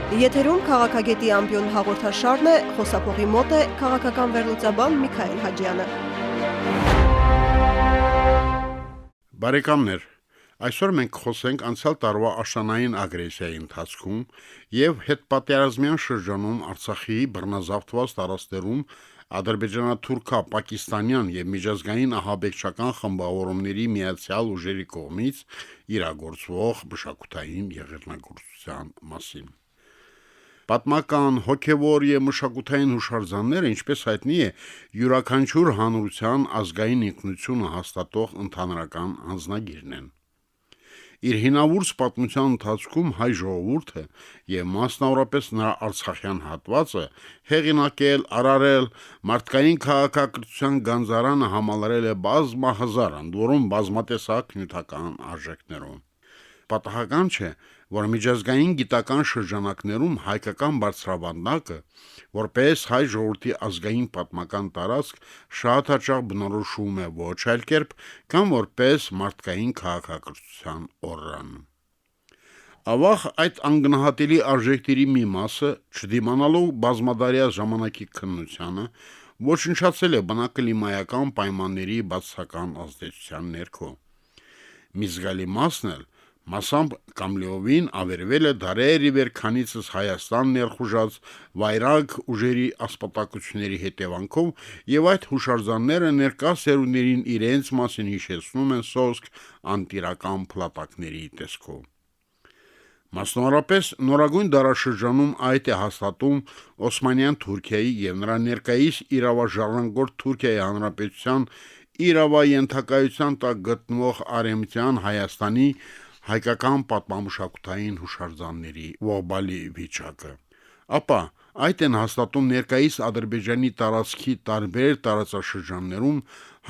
Եթերում քաղաքագետի ամբիոն հաղորդաշարն է, խոսափողի մոտ է քաղաքական վերլուծաբան Միքայել Հաջյանը։ Բարեկամներ, այսօր մենք խոսենք անցյալ տարվա աշնանային ագրեսիայի ընթացքում եւ հետպատերազմյան շրջանում Արցախի բռնազավթված տարածքներում ադրբեջանա-թուրքա-պակիստանյան եւ միջազգային ահաբեկչական խմբավորումների միացյալ ուժերի կողմից իրագործվող մշակութային եղեռնագործության մասին։ Պատմական, հոգևոր եւ մշակութային հուշարձանները, ինչպես հայտնի է, յուրաքանչյուր հանրության ազգային ինքնությունը հաստատող ընդհանրական անձնագիրն են։ Իր հինավուրց պատմության ընթացքում հայ ժողովուրդը եւ մասնավորապես նրա արցախյան հատվածը հեղինակել, արարել, մարդկային քաղաքակրթության գանձարանը համալրել է բազմահազար, ընդ որում բազմատեսակ նյութական արժեքներով։ Պատահական չէ, որ միջազգային գիտական շրջանակներում հայկական բարձրավանդակը, որպես հայ ժողովրդի ազգային պատմական տարածք, շատ հաճախ բնորոշվում է ոչ այլ կերպ, կամ որպես մարդկային քաղաքակրթության օրրան։ Ավաղ այդ անգնահատելի արժեքների մի մասը, չդիմանալով բազմադարյա ժամանակի քննությանը, ոչնչացել է բնակլիմայական պայմանների բացասական ազդեցության ներքո։ Մի զգալի մասն էլ մասամբ կամ լիովին ավերվել է դարեր ի վեր քանիցս Հայաստան ներխուժած վայրագ ուժերի ասպատակությունների հետևանքով, եւ այդ հուշարձանները ներկա սերունդերին իրենց մասին հիշեցնում են սոսկ անտիրական փլատակների տեսքով։ Մասնավորապես նորագույն դարաշրջանում այդ է հաստատում Օսմանյան Թուրքիայի եւ նրա ներկայիս իրավաժառանգորդ Թուրքիայի Հանրապետության իրավաենթակայության տակ գտնվող Արեմտյան Հայաստանի հայկական պատմամշակութային հուշարձանների ողբալի վիճակը։ Ապա այդ են հաստատում ներկայիս Ադրբեջանի տարածքի տարբեր տարածաշրջաններում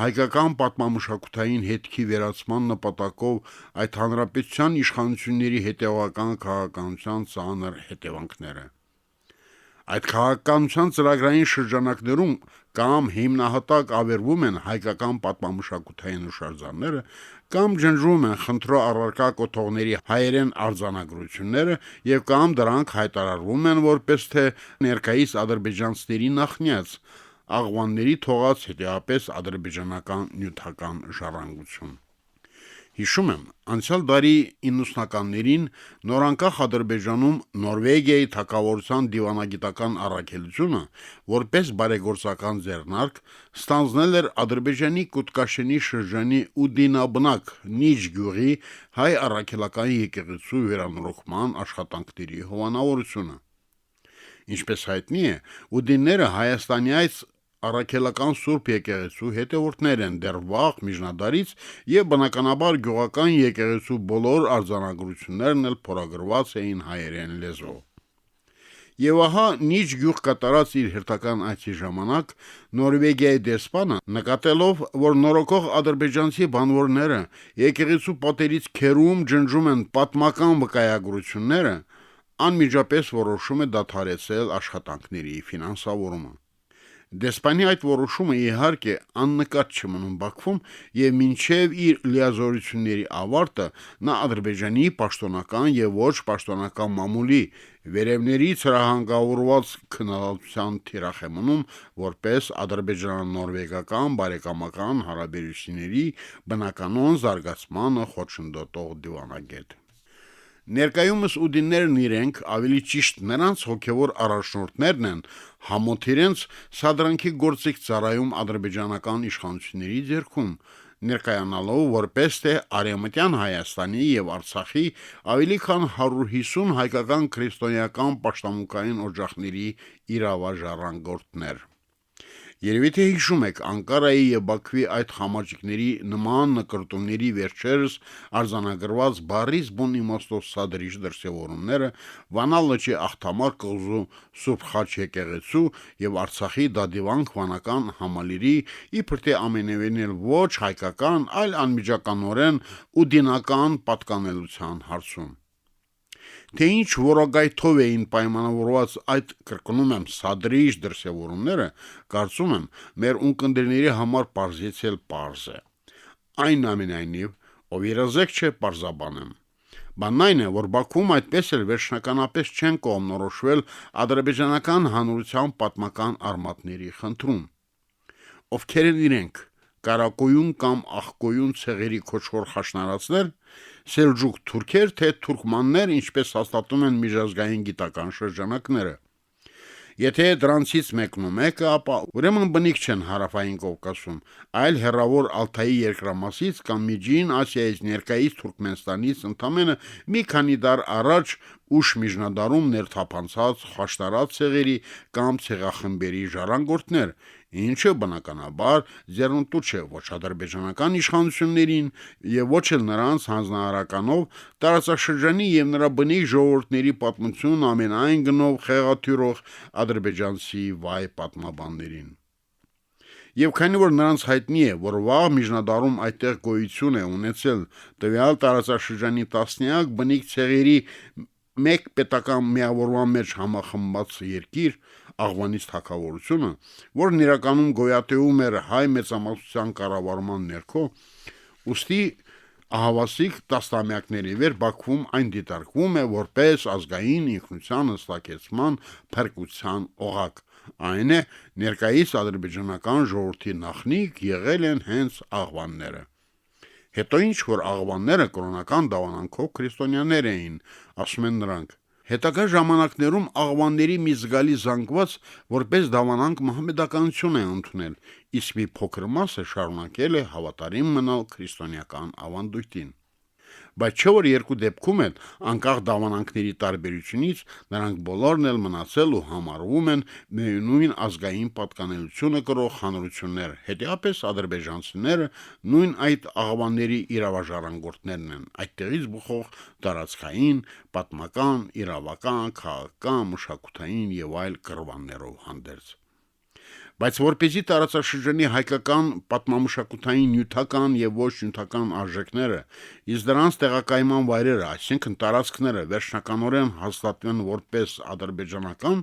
հայկական պատմամշակութային հետքի վերացման նպատակով այդ հանրապետության իշխանությունների հետևական քաղաքականության ծանր հետևանքները։ Այդ քաղաքականության ծրագրային շրջանակներում կամ հիմնահատակ ավերվում են հայկական պատմամշակութային հուշարձանները, կամ ջնջվում են խնդրո առարկա կոթողների հայերեն արձանագրությունները եւ կամ դրանք հայտարարվում են որպես թե ներկայիս ադրբեջանցիների նախնյաց աղվանների թողած հետեւապես ադրբեջանական նյութական ժառանգություն։ Հիշում եմ, անցյալ դարի 90-ականներին նորանկախ Ադրբեջանում Նորվեգիայի թագավորության դիվանագիտական առաքելությունը, որպես բարեգործական ձեռնարկ, ստանձնել էր Ադրբեջանի Կուտկաշենի շրջանի Ուդինաբնակ Նիջ գյուղի հայ առաքելական եկեղեցու վերանորոգման աշխատանքների հովանավորությունը։ Ինչպես հայտնի է, ուդինները Հայաստանյաց առաքելական Սուրբ եկեղեցու հետևորդներ են դեռ վաղ միջնադարից եւ բնականաբար գյուղական եկեղեցու բոլոր արձանագրություններն էլ փորագրված էին հայերեն լեզվով։ Եվ ահա Նիջ գյուղ կատարած իր հերթական այցի ժամանակ Նորվեգիայի դեսպանը, նկատելով, որ նորոգող ադրբեջանցի բանվորները եկեղեցու պատերից քերում ջնջում են պատմական վկայագրությունները, անմիջապես որոշում է դադարեցնել աշխատանքների ֆինանսավորումը։ Դեսպանի այդ որոշումը իհարկե աննկատ չմնում Բաքվում եւ մինչեւ իր լիազորությունների ավարտը նա Ադրբեջանի պաշտոնական եւ ոչ պաշտոնական մամուլի վերևներից հրահանգավորված քննադատության թիրախ է մնում որպես ադրբեջանա-նորվեգական բարեկամական հարաբերությունների բնականոն զարգացմանը խոչընդոտող դիվանագետ։ Ներկայումս ուդիններն իրենք, ավելի ճիշտ նրանց հոգևոր առաջնորդներն են, համոթ իրենց սադրանքի գործիք ծառայում ադրբեջանական իշխանությունների ձեռքում, ներկայանալով որպես թե Արեմտյան Հայաստանի եւ Արցախի ավելի քան 150 հայկական քրիստոնեական պաշտամունքային օջախների իրավաժառանգորդներ։ Երևի թե հիշում եք Անկարայի եւ Բաքվի այդ խամաճիկների նման նկրտումների վերջերս արձանագրված Բարիս բուն իմաստով սադրիչ դրսևորումները Վանա լճի աղթամար կղզու Սուրբ Խաչ եկեղեցու եւ Արցախի Դադիվանք վանական համալիրի իբր թե ամենևին էլ ոչ հայկական, այլ անմիջականորեն ու դինական պատկանելության հարցում։ Թե ինչ որոգայթով էին պայմանավորված այդ կրկնում եմ սադրիչ դրսևորումները, կարծում եմ, մեր ունկնդիրների համար պարզեցել պարզ է։ Այնուամենայնիվ, ով երազեք չէ պարզաբանեմ։ Բանն այն է, որ Բաքվում այդպես էլ վերջնականապես չեն կողմնորոշվել ադրբեջանական հանրության պատմական արմատների խնդրում։ Ովքեր են իրենք, կարակոյուն կամ աղկոյուն ցեղերի քոչվոր խաշնարածներ, սելջուկ թուրքեր, թե թուրքմաններ, ինչպես հաստատում են միջազգային գիտական շրջանակները։ Եթե դրանցից մեկն ու մեկը, ապա ուրեմն բնիկ չեն հարավային Կովկասում, այլ հեռավոր Ալթայի երկրամասից կամ Միջին Ասիայից ներկայից Թուրքմենստանից ընդամենը մի քանի դար առաջ ուշ միջնադարում ներթափանցած խաշտարած ցեղերի կամ ցեղախմբերի ժառանգորդներ, ինչը բնականաբար ձեռնտու չէ ոչ ադրբեջանական իշխանություններին եւ ոչ էլ նրանց հանձնարարականով տարածաշրջանի եւ նրա բնիկ ժողովուրդների պատմություն ամենայն գնով խեղաթյուրող ադրբեջանցի վայ պատմաբաններին։ Եվ քանի որ նրանց հայտնի է, որ վաղ միջնադարում այդտեղ գոյություն է ունեցել տվյալ տարածաշրջանի տասնյակ բնիկ ցեղերի մեկ պետական միավորման մեջ համախմբված երկիր, Աղվանից թագավորությունը, որն իրականում գոյատևում էր հայ մեծամասնության կառավարման ներքո, ուստի ահավասիկ տասնամյակների վեր Բաքվում այն դիտարկվում է որպես ազգային ինքնության հստակեցման փրկության օղակ։ Այն է, ներկայիս ադրբեջանական ժողովրդի նախնիկ եղել են հենց աղվանները։ Հետո ինչ որ աղվանները կրոնական դավանանքով քրիստոնյաներ էին, ասում են նրանք։ Հետագա ժամանակներում աղվանների մի զգալի զանգված որպես դավանանք մահմեդականություն է ընդունել, իսկ մի փոքր մասը շարունակել է հավատարիմ մնալ քրիստոնեական ավանդույթին։ Բայց չէ որ երկու դեպքում էլ անկախ դավանանքների տարբերությունից նրանք բոլորն էլ մնացել ու համարվում են նույն ազգային պատկանելությունը կրող հանրություններ, հետեւապես ադրբեջանցիները նույն այդ աղվանների իրավաժառանգորդներն են, այդտեղից բխող տարածքային, պատմական, իրավական, քաղաքական, մշակութային եւ այլ կրվաններով հանդերձ։ Բայց որպեսզի տարածաշրջանի հայկական պատմամշակութային նյութական եւ ոչ նյութական արժեքները, իսկ դրանց տեղակայման վայրերը, այսինքն տարածքները վերջնականորեն հաստատվեն որպես ադրբեջանական,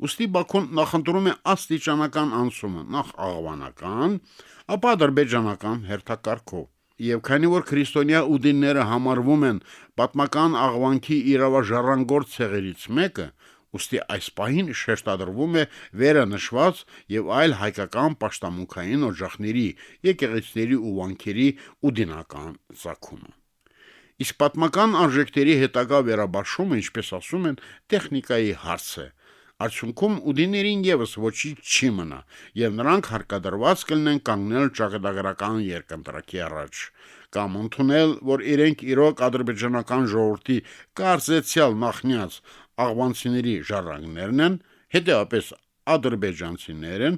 ուստի Բաքուն նախընտրում է աստիճանական անցումը, նախ աղվանական, ապա ադրբեջանական հերթակարգով։ Եվ քանի որ քրիստոնյա ուդինները համարվում են պատմական աղվանքի իրավաժառանգորդ ցեղերից մեկը, ուստի այս պահին շեշտադրվում է վերը նշված եւ այլ հայկական պաշտամունքային օջախների, եկեղեցիների ու վանքերի ուդինական ծագումը։ Իսկ պատմական արժեքների հետագա վերաբաշխումը, ինչպես ասում են, տեխնիկայի հարց է։ Արդյունքում ուդիներին եւս ոչինչ չի մնա, եւ նրանք հարկադրված կլինեն կանգնել ճակատագրական երկընտրակի առաջ, կամ ընդունել, որ իրենք իրոք ադրբեջանական ժողովրդի կարծեցյալ նախնյաց աղվանցիների ժառանգներն են, հետեւապես ադրբեջանցիներ են,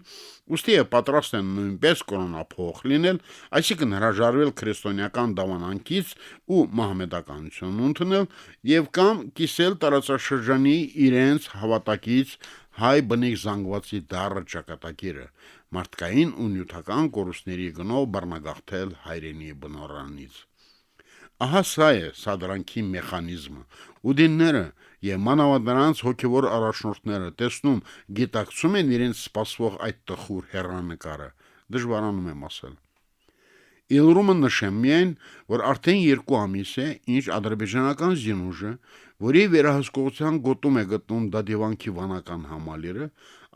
ուստի պատրաստ են նույնպես կրոնափոխ լինել, այսինքն հրաժարվել քրիստոնեական դավանանքից ու մահմեդականություն ընդունել եւ կամ կիսել տարածաշրջանի իրենց հավատակից հայ բնիկ զանգվածի դառը ճակատագիրը, մարդկային ու նյութական կորուստների գնով բռնագաղթել հայրենի բնորանից։ Ահա սա է սադրանքի մեխանիզմը։ Ուդինները եւ մանավանդ նրանց հոգեվոր առաջնորդները տեսնում, գիտակցում են իրենց սպասվող այդ տխուր հեռանկարը, դժվարանում եմ ասել։ Իլրումը նշեմ միայն, որ արդեն 2 ամիս է, ինչ ադրբեջանական զինուժը, որի վերահսկողության գոտում է գտնում Դադիվանքի վանական համալիրը,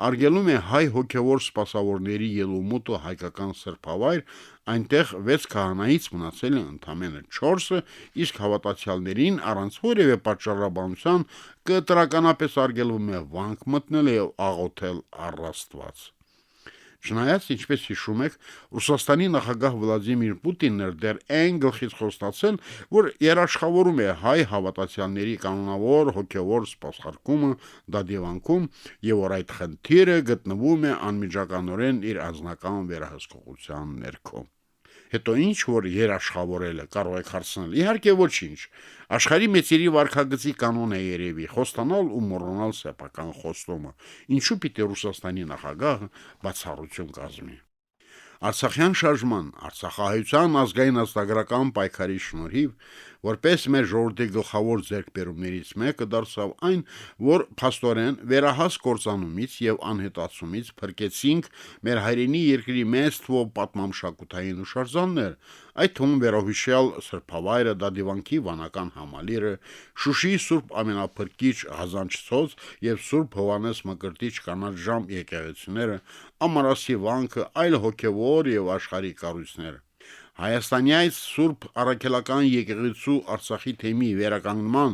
արգելում է հայ հոգևոր սպասավորների ելումուտը հայկական սրբավայր, այնտեղ 6 քահանայից մնացել են ընդամենը 4-ը, իսկ հավատացյալներին առանց որևէ պատճառաբանության կտրականապես արգելվում է վանք մտնել եւ աղոթել առ Աստված։ Չնայած, ինչպես հիշում եք, Ռուսաստանի նախագահ Վլադիմիր Պուտինն էր դեռ այն գլխից խոստացել, որ երաշխավորում է հայ հավատացյալների կանոնավոր հոգևոր սպասարկումը Դադիվանքում եւ որ այդ խնդիրը գտնվում է անմիջականորեն իր անձնական վերահսկողության ներքո։ Հետո ինչ որ երաշխավորելը կարող եք հարցնել, իհարկե ոչինչ։ Աշխարհի մեծերի վարքագծի կանոն է երևի խոստանալ ու մոռանալ սեփական խոստումը։ Ինչու պիտի Ռուսաստանի նախագահը բացառություն կազմի։ Արցախյան շարժման, Արցախահայության ազգային ազգագրական պայքարի շնորհիվ Որպես մեր ժողովրդի գլխավոր ձեռքբերումներից մեկը դարձավ այն, որ փաստորեն վերահաս կործանումից եւ անհետացումից փրկեցինք մեր հայրենի երկրի մեծ թվով պատմամշակութային հուշարձաններ, այդ թվում վերահիշյալ Սրբավայրը, Դադիվանքի վանական համալիրը, Շուշիի Սուրբ Ամենափրկիչ Հազանչցոց եւ Սուրբ Հովանես Մկրտիչ կանաչ ժամ եկեղեցիները, Ամարասի վանքը, այլ հոգեվոր եւ աշխարհիկ կառույցներ։ Հայաստանյայց Սուրբ Առաքելական եկեղեցու Արցախի թեմի վերականգնման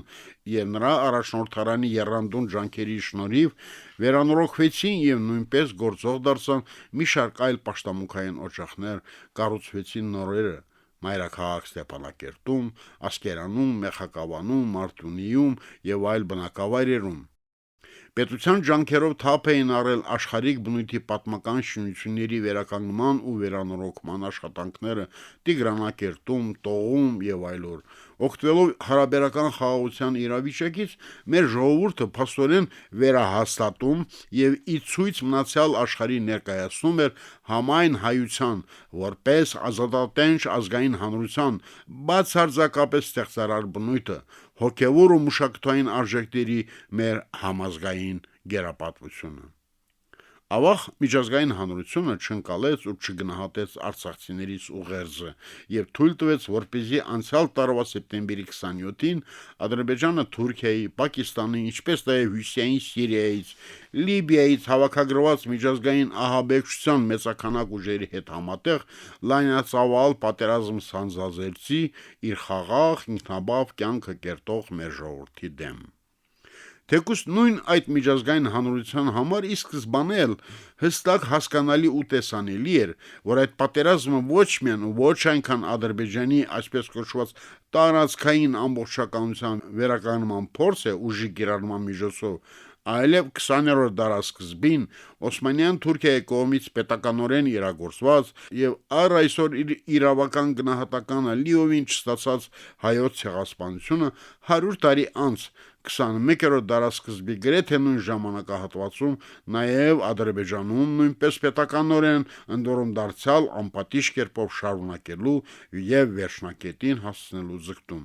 եւ նրա առաջնորդարանի եռանդուն ջանքերի շնորհիվ վերանորոգվեցին եւ նույնպես գործող դարձան մի շարք այլ պաշտամունքային օջախներ, կառուցվեցին նորերը Մայրաքաղաք Ստեփանակերտում, Ասկերանում, Մեխակավանում, Մարտունիում եւ այլ բնակավայրերում։ Պետության ջանքերով թափ էին առել աշխարհիկ բնույթի պատմական շինությունների վերականգնման ու վերանորոգման աշխատանքները Տիգրանակերտում, Տողում եւ այլուր։ Օգտվելով հարաբերական խաղաղության իրավիճակից, մեր ժողովուրդը փաստորեն վերահաստատում եւ ի ցույց մնացյալ աշխարհի ներկայացնում էր համայն հայության, որպես ազատատենչ ազգային հանրության, բացարձակապես ստեղծարար բնույթը, հոգևոր ու մշակութային արժեքների մեր համազգային գերապատվությունը։ Ավաղ միջազգային հանրությունը չընկալեց ու չգնահատեց արցախցիներից ուղերձը եւ թույլ տվեց, որպեսզի անցյալ տարվա սեպտեմբերի 27-ին Ադրբեջանը Թուրքիայի, Պակիստանի, ինչպես նաեւ Հյուսիսային Սիրիայից, Լիբիայից հավաքագրված միջազգային ահաբեկչության մեծաքանակ ուժերի հետ համատեղ լայնածավալ պատերազմ սանձազերծի իր խաղաղ ինքնաբավ կյանքը կերտող մեր ժողովրդի դեմ։ Թեկուզ նույն այդ միջազգային հանրության համար ի սկզբանե էլ հստակ հասկանալի ու տեսանելի էր, որ այդ պատերազմը ոչ միայն ու ոչ այնքան Ադրբեջանի այսպես կոչված տարածքային ամբողջականության վերականգնման փորձ է ուժի կիրառման միջոցով, այլև 20-րդ դարաշրջին Օսմանյան Թուրքիայի կողմից պետականորեն իրագործված եւ առ այսօր իր իրավական գնահատականը լիովին չստացած հայոց ցեղասպանությունը 100 տարի անց 21-րդ դարաշրջի գրեթե նույն ժամանակահատվածում նաև Ադրբեջանում նույնպես պետականորեն ընդորում դարձյալ անպատիժ կերպով շարունակելու եւ վերջնակետին հասցնելու ձգտում։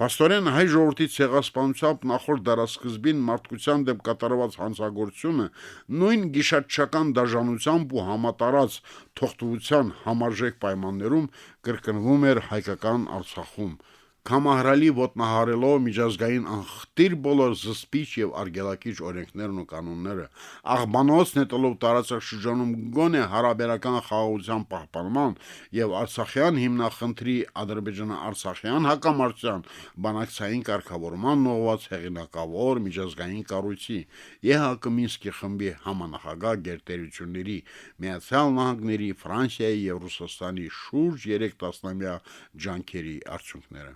Պաստորեն հայ ժողովրդի ցեղասպանությամբ նախորդ դարաշրջին մարդկության դեմ կատարված հանցագործությունը նույն գիշատչական դաժանությամբ ու համատարած թողտվության համարժեք պայմաններում կրկնվում էր հայկական Արցախում։ Կամահրալի ոտնահարելով միջազգային անխտիր բոլոր զսպիչ եւ արգելակիչ օրենքներն ու կանոնները, աղբանոց նետելով տարածաշրջանում գոնե հարաբերական խաղաղության պահպանման եւ Արցախյան հիմնախնդրի Ադրբեջան-Արցախյան հակամարտության բանակցային կարգավորման նողված հեղինակավոր միջազգային կառույցի ԵՀԿ Մինսկի խմբի համանախագահ գերտերությունների Միացյալ Նահանգների, Ֆրանսիայի եւ Ռուսաստանի շուրջ 3 տասնամյա ջանքերի արդյունքները։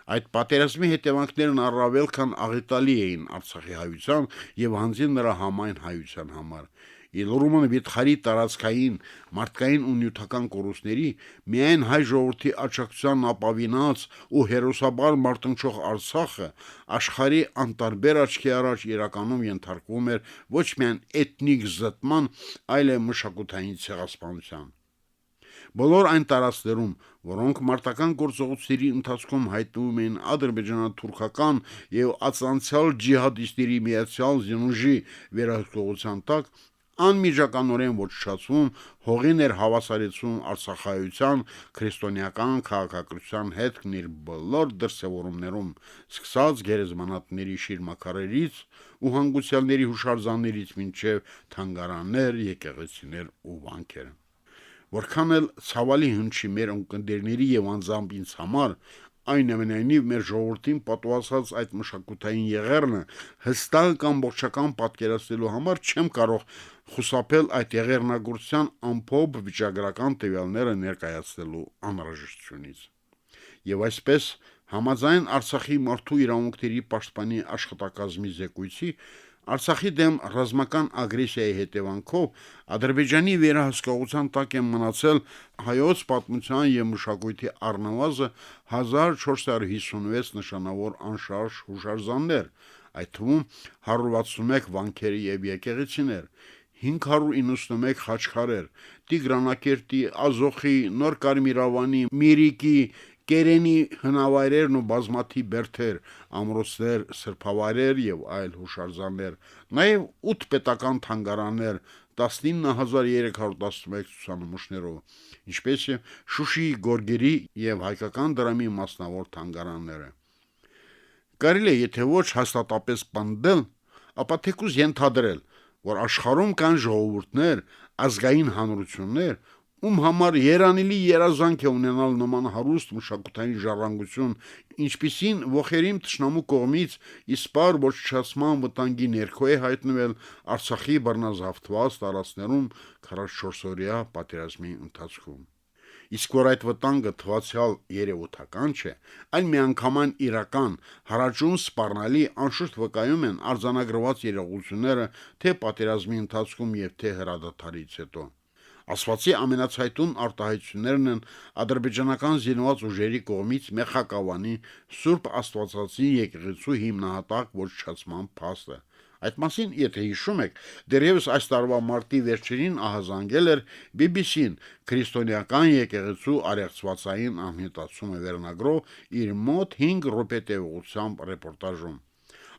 Այդ պատերազմի հետևանքներն առավել քան աղետալի էին Արցախի հայության եւ հանձին նրա համայն հայության համար։ Իլրումն վիթխարի տարածքային, մարդկային ու նյութական կորուստների միայն հայ ժողովրդի աջակցության ապավինած ու հերոսաբար մարտնչող Արցախը աշխարհի անտարբեր աչքի առաջ իրականում ենթարկվում էր ոչ միայն էթնիկ զտման, այլև մշակութային ցեղասպանության։ Բոլոր այն տարածքներում, որոնք մարտական գործողությունների ընթացքում հայտնվում էին ադրբեջանա-թուրքական եւ ածանցյալ ջիհադիստների միացյալ զինուժի վերահսկողության տակ, անմիջականորեն ոչնչացվում, հողին էր հավասարեցում արցախայության քրիստոնեական քաղաքակրթության հետքն իր բոլոր դրսևորումներում, սկսած գերեզմանատների շիրմաքարերից ու հանգուցյալների հուշարձաններից մինչև թանգարաններ, եկեղեցիներ ու վանքեր։ Որքան էլ ցավալի հնչի մեր ընկերների եւ անձամբ ինձ համար, այնուամենայնիվ մեր ժողովրդին պատուհասած այդ մշակութային եղերնը հստակ ամբողջական պատկերացնելու համար չեմ կարող խուսափել այդ եղերնագործության ամփոփ վիճակագրական տվյալները ներկայացնելու անհրաժեշտությունից։ Եվ այսպես համաձայն Արցախի մարդու իրավունքների պաշտպանի աշխատակազմի զեկույցի Արցախի դեմ ռազմական ագրեսիայի հետևանքով Ադրբեջանի վերահսկողության տակ են մնացել հայոց պատմության եւ մշակույթի առնվազն 1456 նշանավոր անշարժ հուշարձաններ, այդ թվում 161 վանքերի եւ եկեղեցիներ, 591 խաչքարեր, Տիգրանակերտի, Ազոխի, Նոր Կարմիրավանի, Միրիկի, կերենի հնավայրերն ու բազմաթիվ բերդեր, ամրոցներ, սրբավայրեր եւ այլ հուշարձաններ, նաեւ 8 պետական թանգարաններ, 19311 ցուցանմուշներով, ինչպես եւ Շուշիի գորգերի եւ հայկական դրամի մասնավոր թանգարանները։ Կարելի է եթե ոչ հաստատապես պնդել, ապա թեկուզ ենթադրել, որ աշխարհում կան ժողովուրդներ, ազգային հանրություններ, ում համար երանելի երազանք է ունենալ նման հարուստ մշակութային ժառանգություն, ինչպիսին ողերիմ թշնամու կողմից իսպար ոչնչացման վտանգի ներքո է հայտնվել Արցախի բռնազավթված տարածքներում 44-օրյա պատերազմի ընթացքում։ Իսկ որ այդ վտանգը թվացյալ երևութական չէ, այլ միանգամայն իրական, հարաճուն սպառնալի անշուշտ վկայում են արձանագրված երևույթները թե պատերազմի ընթացքում եւ թե հրադադարից հետո։ Ասվածի ամենացայտուն արտահայտություններն են ադրբեջանական զինված ուժերի կողմից Մեխակավանի Սուրբ Աստվածածի եկեղեցու հիմնահատակ ոչնչացման փաստը։ Այդ մասին, եթե հիշում եք, դեռևս այս տարվա մարտի վերջերին ահազանգել էր BBC-ն քրիստոնեական եկեղեցու արեղծվածային ամհետացումը վերնագրով իր մոտ 5 րոպե տևողությամբ ռեպորտաժում։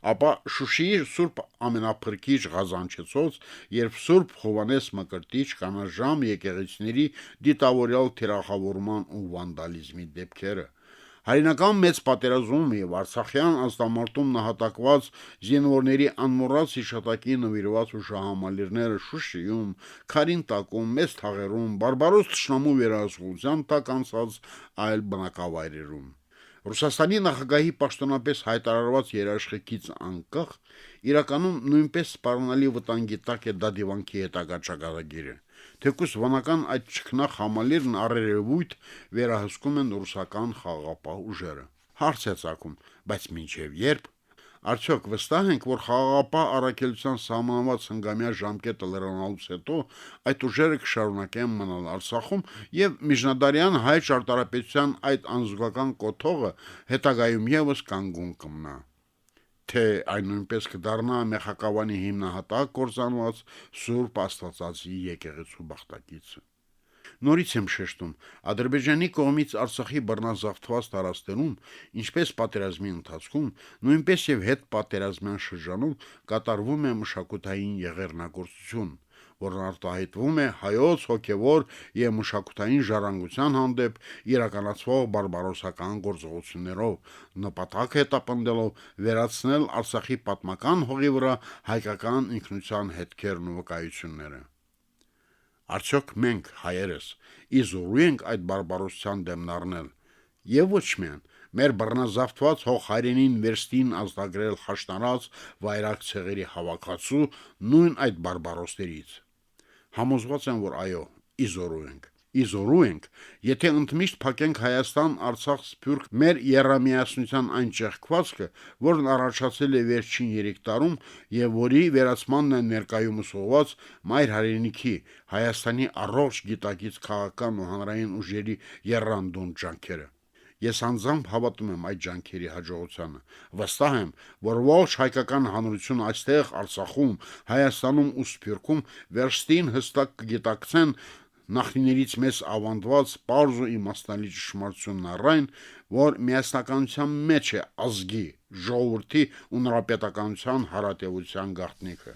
Ապա Շուշիի Սուրբ ամենափրկիչ Ղազանչեցոց, երբ Սուրբ Հովանես Մկրտիչ կանաժամ եկեղեցիների դիտավորյալ թիրախավորման ու վանդալիզմի դեպքերը։ Հայրենական մեծ պատերազմում եւ Արցախյան ազատամարտում նահատակված զինվորների անմոռաց հիշատակի նվիրված հուշահամալիրները Շուշիում, Քարինտակում, Մեծ Թաղերում, բարբարոս թշնամու վերահսկողության տակ անցած այլ բնակավայրերում։ Ռուսաստանի նախագահի պաշտոնապես հայտարարված երաշխիքից անկախ իրականում նույնպես սպառնալի վտանգի տակ է դադիվանքի հետագա ճակատագիրը։ Թեկուզ վանական այդ ճկնախ համալիրն առերևույթ վերահսկում են ռուսական խաղաղապահ ուժերը։ Հարց է ծագում, բայց մինչև երբ։ Արդյոք վստահ ենք, որ խաղաղապահ առաքելության սահմանված հնգամյա ժամկետը լրանալուց հետո այդ ուժերը կշարունակեն մնալ Արցախում եւ միջնադարյան հայ ճարտարապետության այդ անզուգական կոթողը հետագայում եւս կանգուն կմնա։ Թե այն նույնպես կդառնա Մեխակավանի հիմնահատակ կործանված Սուրբ Աստվածածի եկեղեցու բախտակիցը։ Նորից եմ շեշտում, Ադրբեջանի կողմից Արցախի բռնազավթված տարածքներում, ինչպես պատերազմի ընթացքում, նույնպես եւ հետ պատերազմյան շրջանում կատարվում է մշակութային եղեռնագործություն, որն արտահայտվում է հայոց հոգևոր եւ մշակութային ժառանգության հանդեպ իրականացվող բարբարոսական գործողություններով, նպատակ հետապնդելով վերացնել Արցախի պատմական հողի վրա հայկական ինքնության հետքերն ու վկայությունները։ Արդյոք մենք հայերս իզորու ենք այդ բարբարոսության դեմն առնել, եւ ոչ միայն մեր բռնազավթված հող հայրենին վերստին ազդագրել խաշնարած վայրակ ցեղերի հավաքածու նույն այդ բարբարոսներից։ Համոզված եմ, որ այո, իզորու ենք, եթե ընդմիշտ փակենք Հայաստան-Արցախ սփյուռք մեր երամիասնության այն ճեղքվածքը, որն առաջացել է վերջին 3 տարում եւ որի վերացմանն է ներկայումս ուղղված մայր հայրենիքի Հայաստանի առողջ գիտակից քաղաքական ու հանրային ուժերի եռանդուն ջանքերը։ Ես անձամբ հավատում եմ այդ ջանքերի հաջողությանը։ Վստահ եմ, որ ողջ հայկական հանրությունը այստեղ Արցախում, Հայաստանում ու Սփյուռքում վերստին հստակ կգիտակցեն նախնիներից մեզ ավանդված պարզ ու իմաստալի ճշմարտությունն առայն, որ միասնականության մեջ է ազգի, ժողովրդի ու նրա պետականության հարատևության գաղտնիքը։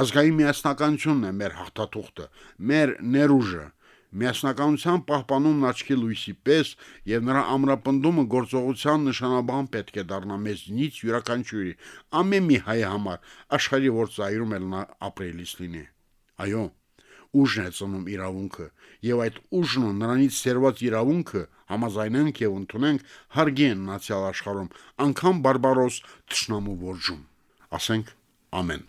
Ազգային միասնականությունն է մեր հաղթաթուղթը, մեր ներուժը, միասնականության պահպանումն աչքի լույսի պես եւ նրա ամրապնդումը գործողության նշանաբան պետք է դառնա մեզնից յուրաքանչյուրի, ամեն մի հայ համար, աշխարհի որ ծայրում էլ նա ապրելիս լինի։ Այո, ուժն է ծնում իրավունքը, եւ այդ ուժն ու նրանից սերված իրավունքը համաձայնենք եւ ընդունենք հարգի են մնացյալ աշխարհում, անգամ բարբարոս թշնամու որջում։ Ասենք ամեն։